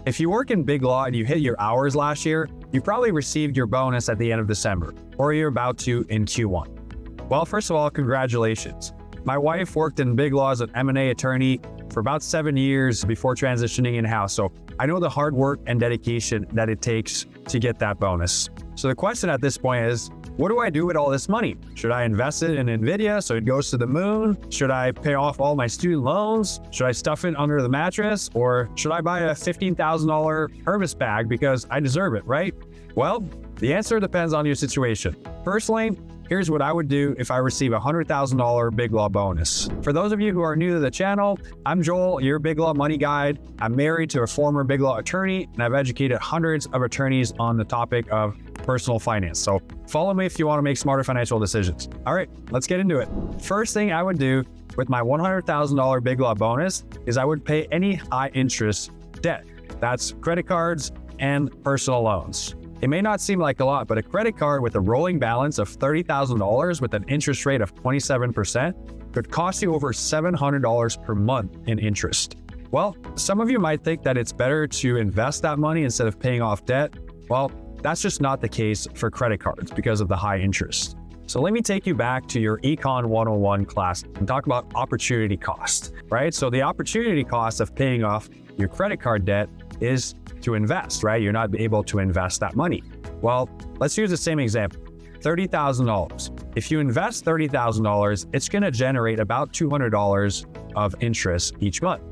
If you work in Big Law and you hit your hours last year, you probably received your bonus at the end of December, or you're about to in Q1. Well, first of all, congratulations. My wife worked in Big Law as an M&A attorney for about 7 years before transitioning in-house, so I know the hard work and dedication that it takes to get that bonus. So the question at this point is, what do I do with all this money? Should I invest it in NVIDIA so it goes to the moon? Should I pay off all my student loans? Should I stuff it under the mattress? Or should I buy a $15,000 Hermes bag because I deserve it, right? Well, the answer depends on your situation. Personally, here's what I would do if I receive a $100,000 Big Law bonus. For those of you who are new to the channel, I'm Joel, your Big Law money guide. I'm married to a former Big Law attorney, and I've educated hundreds of attorneys on the topic of personal finance. So follow me if you want to make smarter financial decisions. All right, let's get into it. First thing I would do with my $100,000 Big Law bonus is I would pay any high interest debt. That's credit cards and personal loans. It may not seem like a lot, but a credit card with a rolling balance of $30,000 with an interest rate of 27% could cost you over $700 per month in interest. Well, some of you might think that it's better to invest that money instead of paying off debt. Well, that's just not the case for credit cards because of the high interest. So let me take you back to your Econ 101 class and talk about opportunity cost, right? So the opportunity cost of paying off your credit card debt is to invest, right? You're not able to invest that money. Well, let's use the same example, $30,000. If you invest $30,000, it's gonna generate about $200 of interest each month.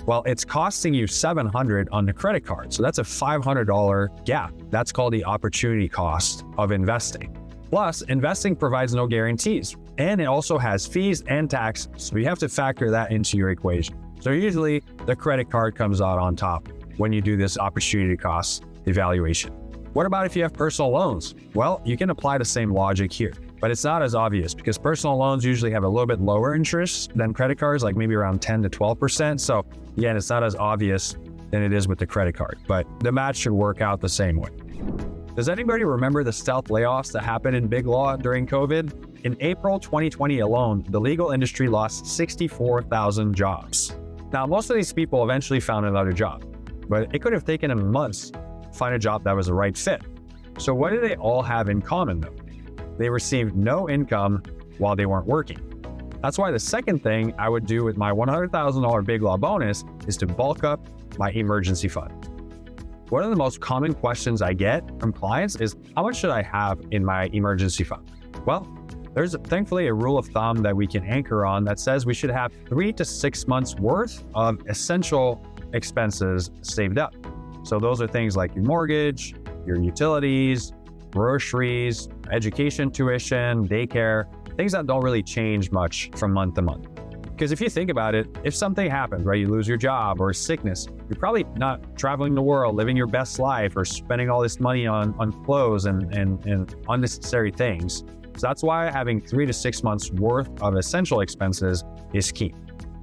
Well, it's costing you $700 on the credit card. So that's a $500 gap. That's called the opportunity cost of investing. Plus, investing provides no guarantees, and it also has fees and tax. So you have to factor that into your equation. So usually the credit card comes out on top when you do this opportunity cost evaluation. What about if you have personal loans? Well, you can apply the same logic here, but it's not as obvious because personal loans usually have a little bit lower interest than credit cards, like maybe around 10 to 12%. So again, it's not as obvious than it is with the credit card, but the math should work out the same way. Does anybody remember the stealth layoffs that happened in Big Law during COVID? In April 2020 alone, the legal industry lost 64,000 jobs. Now, most of these people eventually found another job, but it could have taken them months to find a job that was the right fit. So what do they all have in common though? They received no income while they weren't working. That's why the second thing I would do with my $100,000 Big Law bonus is to bulk up my emergency fund. One of the most common questions I get from clients is, how much should I have in my emergency fund? Well, there's thankfully a rule of thumb that we can anchor on that says we should have 3 to 6 months worth of essential expenses saved up. So those are things like your mortgage, your utilities, groceries, education, tuition, daycare, things that don't really change much from month to month. Because if you think about it, if something happens, right, you lose your job or sickness, you're probably not traveling the world, living your best life, or spending all this money on clothes and unnecessary things. So that's why having 3 to 6 months worth of essential expenses is key.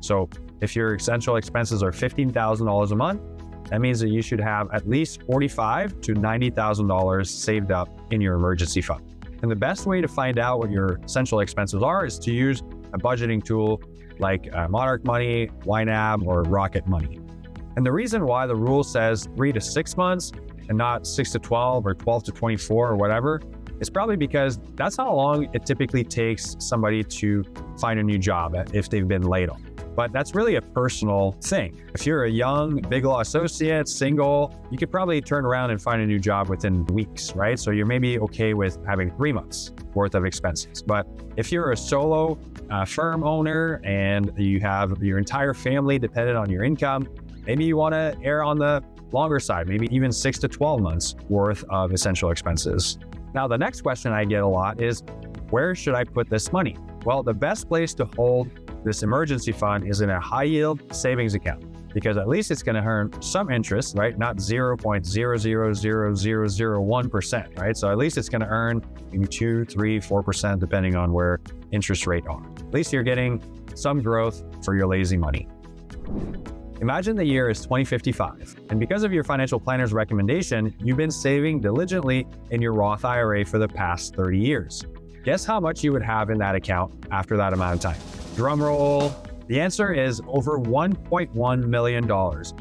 So if your essential expenses are $15,000 a month, that means that you should have at least $45,000 to $90,000 saved up in your emergency fund. And the best way to find out what your essential expenses are is to use a budgeting tool like Monarch Money, YNAB, or Rocket Money. And the reason why the rule says 3 to 6 months and not 6 to 12 or 12 to 24 or whatever is probably because that's how long it typically takes somebody to find a new job if they've been laid off. But that's really a personal thing. If you're a young Big Law associate, single, you could probably turn around and find a new job within weeks, right? So you're maybe okay with having 3 months worth of expenses. But if you're a solo firm owner and you have your entire family dependent on your income, maybe you want to err on the longer side, maybe even 6 to 12 months worth of essential expenses. Now, the next question I get a lot is, where should I put this money? Well, the best place to hold this emergency fund is in a high yield savings account, because at least it's going to earn some interest, right? Not 0.000001%, right? So at least it's going to earn maybe 2, 3, 4%, depending on where interest rates are. At least you're getting some growth for your lazy money. Imagine the year is 2055, and because of your financial planner's recommendation, you've been saving diligently in your Roth IRA for the past 30 years. Guess how much you would have in that account after that amount of time? Drum roll, The answer is over $1.1 million,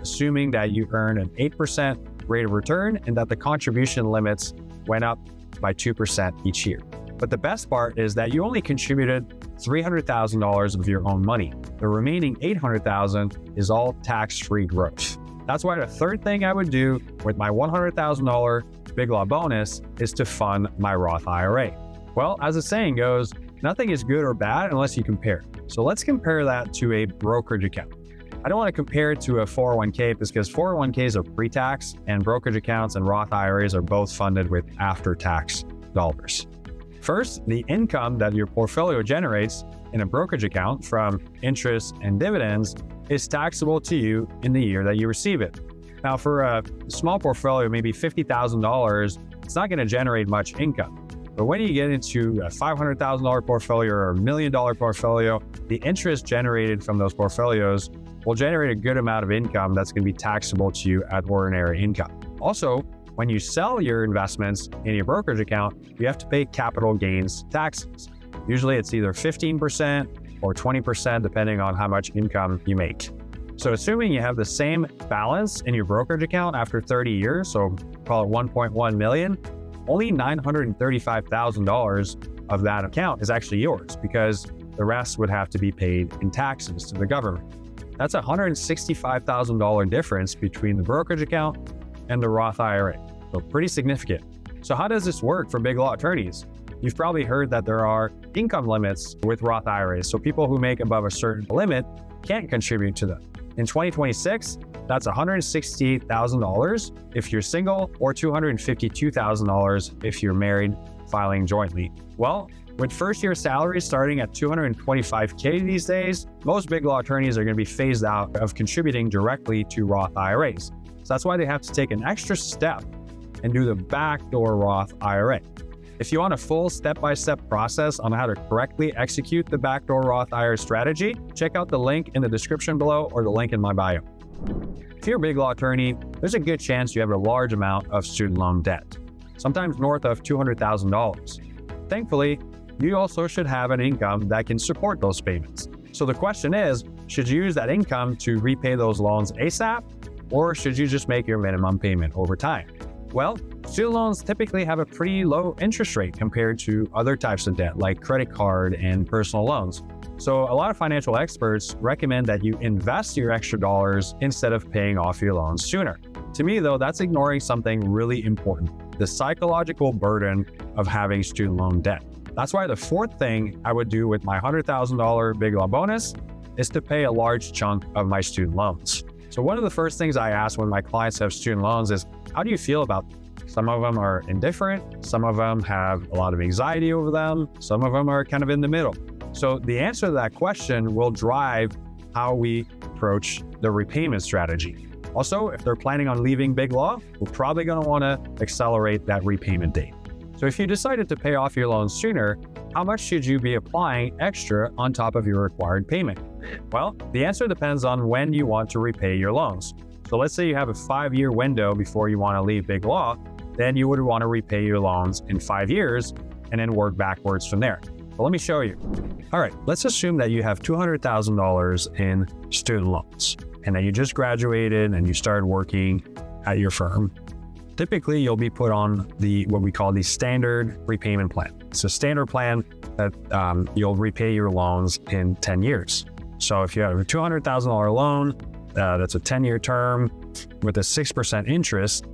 assuming that you earn an 8% rate of return and that the contribution limits went up by 2% each year. But the best part is that you only contributed $300,000 of your own money. The remaining $800,000 is all tax-free growth. That's why the third thing I would do with my $100,000 Big Law bonus is to fund my Roth IRA. Well, as the saying goes, nothing is good or bad unless you compare. So let's compare that to a brokerage account. I don't want to compare it to a 401k because 401ks are pre-tax and brokerage accounts and Roth IRAs are both funded with after-tax dollars. First, the income that your portfolio generates in a brokerage account from interest and dividends is taxable to you in the year that you receive it. Now, for a small portfolio, maybe $50,000, it's not going to generate much income. But when you get into a $500,000 portfolio or $1 million portfolio, the interest generated from those portfolios will generate a good amount of income that's going to be taxable to you at ordinary income. Also, when you sell your investments in your brokerage account, you have to pay capital gains taxes. Usually it's either 15% or 20% depending on how much income you make. So assuming you have the same balance in your brokerage account after 30 years, so call it 1.1 million, only $935,000 of that account is actually yours because the rest would have to be paid in taxes to the government. That's a $165,000 difference between the brokerage account and the Roth IRA. So pretty significant. So how does this work for big law attorneys? You've probably heard that there are income limits with Roth IRAs. So people who make above a certain limit can't contribute to them. In 2026, that's $168,000 if you're single or $252,000 if you're married filing jointly. Well, with first-year salaries starting at $225K these days, most big law attorneys are going to be phased out of contributing directly to Roth IRAs. So that's why they have to take an extra step and do the Backdoor Roth IRA. If you want a full step-by-step process on how to correctly execute the Backdoor Roth IRA strategy, check out the link in the description below or the link in my bio. If you're a big law attorney, there's a good chance you have a large amount of student loan debt, sometimes north of $200,000. Thankfully, you also should have an income that can support those payments. So the question is, should you use that income to repay those loans ASAP, or should you just make your minimum payment over time? Well, student loans typically have a pretty low interest rate compared to other types of debt like credit card and personal loans. So a lot of financial experts recommend that you invest your extra dollars instead of paying off your loans sooner. To me, though, that's ignoring something really important: the psychological burden of having student loan debt. That's why the fourth thing I would do with my $100,000 big law bonus is to pay a large chunk of my student loans. So one of the first things I ask when my clients have student loans is, how do you feel about them? Some of them are indifferent, some of them have a lot of anxiety over them, some of them are kind of in the middle. So the answer to that question will drive how we approach the repayment strategy. Also, if they're planning on leaving big law, we're probably going to want to accelerate that repayment date. So if you decided to pay off your loans sooner, how much should you be applying extra on top of your required payment? Well, the answer depends on when you want to repay your loans. So let's say you have a 5-year window before you want to leave big law, then you would want to repay your loans in 5 years and then work backwards from there. But let me show you. All right, let's assume that you have $200,000 in student loans and that you just graduated and you started working at your firm. Typically, you'll be put on what we call the standard repayment plan. It's a standard plan that you'll repay your loans in 10 years. So if you have a $200,000 loan, that's a 10-year term with a 6% interest,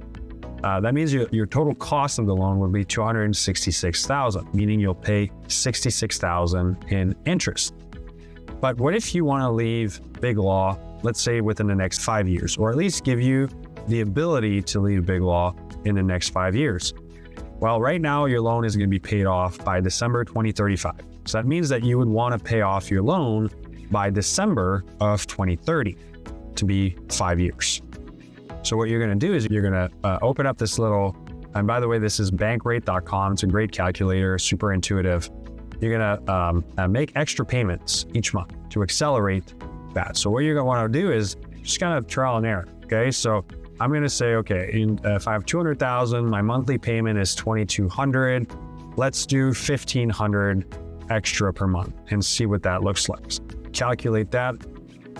that means your total cost of the loan would be $266,000, meaning you'll pay $66,000 in interest. But what if you want to leave big law, let's say within the next 5 years, or at least give you the ability to leave big law in the next 5 years? Well, right now your loan is going to be paid off by December 2035. So that means that you would want to pay off your loan by December of 2030 to be 5 years. So what you're going to do is you're going to open up this little, and by the way, this is bankrate.com. It's a great calculator, super intuitive. You're going to make extra payments each month to accelerate that. So what you're going to want to do is just kind of trial and error. Okay, so I'm going to say, okay, if I have $200,000, my monthly payment is $2,200. Let's do $1,500 extra per month and see what that looks like. calculate that.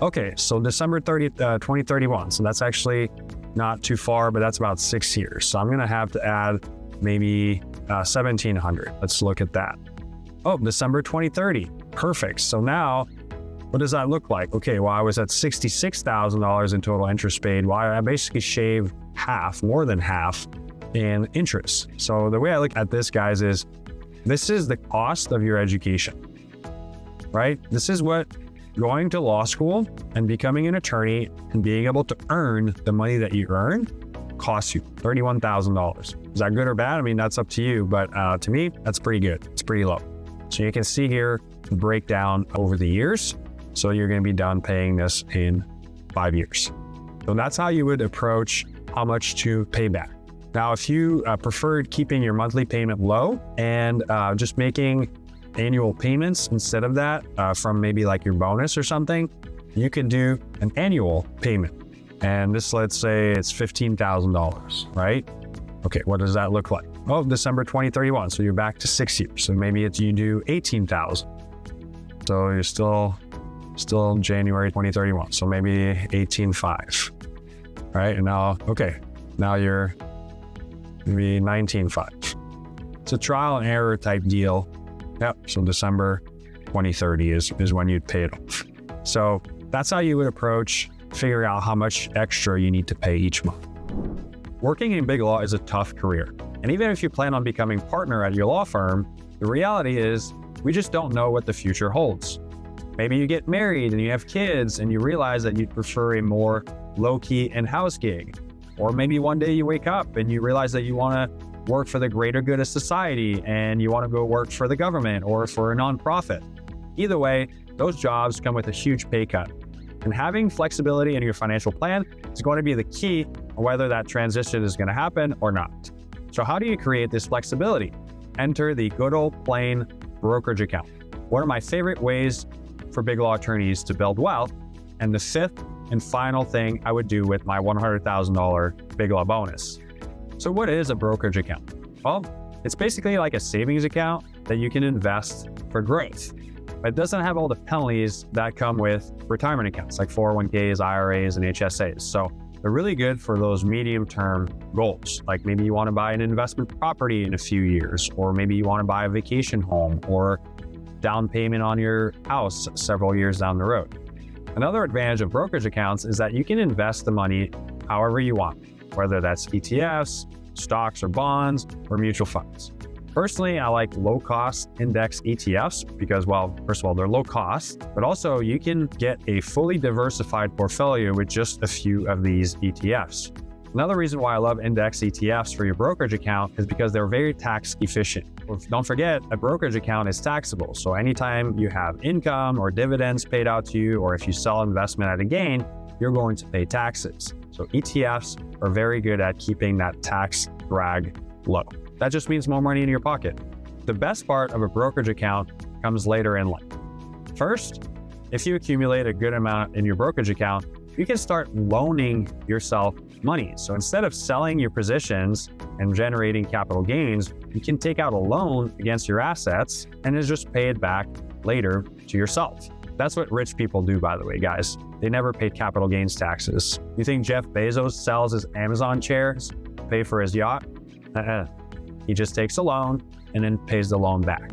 Okay, so December 30th, 2031. So that's actually not too far, but that's about 6 years. So I'm going to have to add maybe 1,700. Let's look at that. Oh, December 2030. Perfect. So now, what does that look like? Okay, well, I was at $66,000 in total interest paid. Well, I basically shaved half, more than half, in interest. So the way I look at this, guys, is this is the cost of your education, right? This is what going to law school and becoming an attorney and being able to earn the money that you earn costs you $31,000. Is that good or bad? I mean, that's up to you, but to me, that's pretty good. It's pretty low. So you can see here the breakdown over the years. So you're going to be done paying this in 5 years. So that's how you would approach how much to pay back. Now, if you preferred keeping your monthly payment low and just making annual payments instead of that from maybe like your bonus or something, you can do an annual payment. And this, let's say it's $15,000, right? Okay, what does that look like? Oh, December 2031. So you're back to 6 years. So maybe you do 18,000. So you're still January 2031. So maybe 18.5, right? And now, okay, now you're maybe 19.5. It's a trial and error type deal. Yep, so December 2030 is when you'd pay it off. So that's how you would approach figuring out how much extra you need to pay each month. Working in big law is a tough career. And even if you plan on becoming partner at your law firm, the reality is we just don't know what the future holds. Maybe you get married and you have kids and you realize that you'd prefer a more low-key in-house gig. Or maybe one day you wake up and you realize that you want to work for the greater good of society and you want to go work for the government or for a nonprofit. Either way, those jobs come with a huge pay cut. And having flexibility in your financial plan is going to be the key on whether that transition is going to happen or not. So how do you create this flexibility? Enter the good old plain brokerage account. One of my favorite ways for big law attorneys to build wealth, and the fifth and final thing I would do with my $100,000 big law bonus. So what is a brokerage account? Well, it's basically like a savings account that you can invest for growth. But it doesn't have all the penalties that come with retirement accounts like 401ks, IRAs, and HSAs. So they're really good for those medium-term goals. Like maybe you want to buy an investment property in a few years, or maybe you want to buy a vacation home or down payment on your house several years down the road. Another advantage of brokerage accounts is that you can invest the money however you want, whether that's ETFs, stocks or bonds, or mutual funds. Personally, I like low-cost index ETFs because, well, first of all, they're low cost, but also you can get a fully diversified portfolio with just a few of these ETFs. Another reason why I love index ETFs for your brokerage account is because they're very tax efficient. Don't forget, a brokerage account is taxable. So anytime you have income or dividends paid out to you, or if you sell investment at a gain, you're going to pay taxes. So ETFs are very good at keeping that tax drag low. That just means more money in your pocket. The best part of a brokerage account comes later in life. First, if you accumulate a good amount in your brokerage account, you can start loaning yourself money. So instead of selling your positions and generating capital gains, you can take out a loan against your assets and then just pay it back later to yourself. That's what rich people do, by the way, guys. They never pay capital gains taxes. You think Jeff Bezos sells his Amazon shares to pay for his yacht? He just takes a loan and then pays the loan back.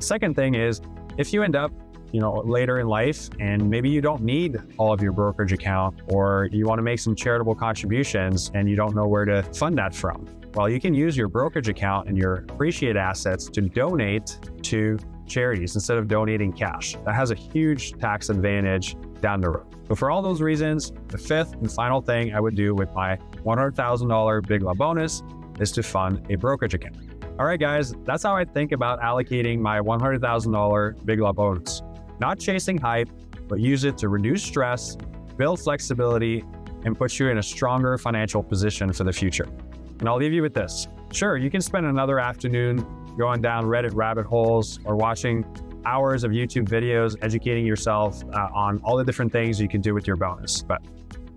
Second thing is, if you end up, later in life and maybe you don't need all of your brokerage account, or you want to make some charitable contributions and you don't know where to fund that from, well, you can use your brokerage account and your appreciated assets to donate to charities instead of donating cash. That has a huge tax advantage down the road. So for all those reasons, the fifth and final thing I would do with my $100,000 big law bonus is to fund a brokerage account. All right, guys, that's how I think about allocating my $100,000 big law bonus. Not chasing hype, but use it to reduce stress, build flexibility, and put you in a stronger financial position for the future. And I'll leave you with this. Sure, you can spend another afternoon going down Reddit rabbit holes or watching hours of YouTube videos, educating yourself on all the different things you can do with your bonus. But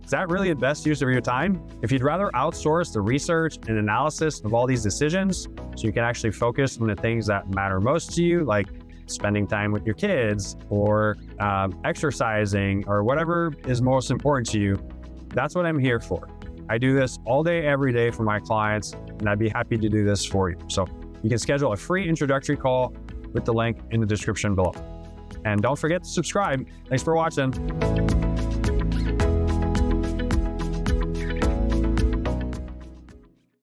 is that really the best use of your time? If you'd rather outsource the research and analysis of all these decisions so you can actually focus on the things that matter most to you, like spending time with your kids or exercising or whatever is most important to you, that's what I'm here for. I do this all day, every day for my clients, and I'd be happy to do this for you. So you can schedule a free introductory call with the link in the description below. And don't forget to subscribe. Thanks for watching.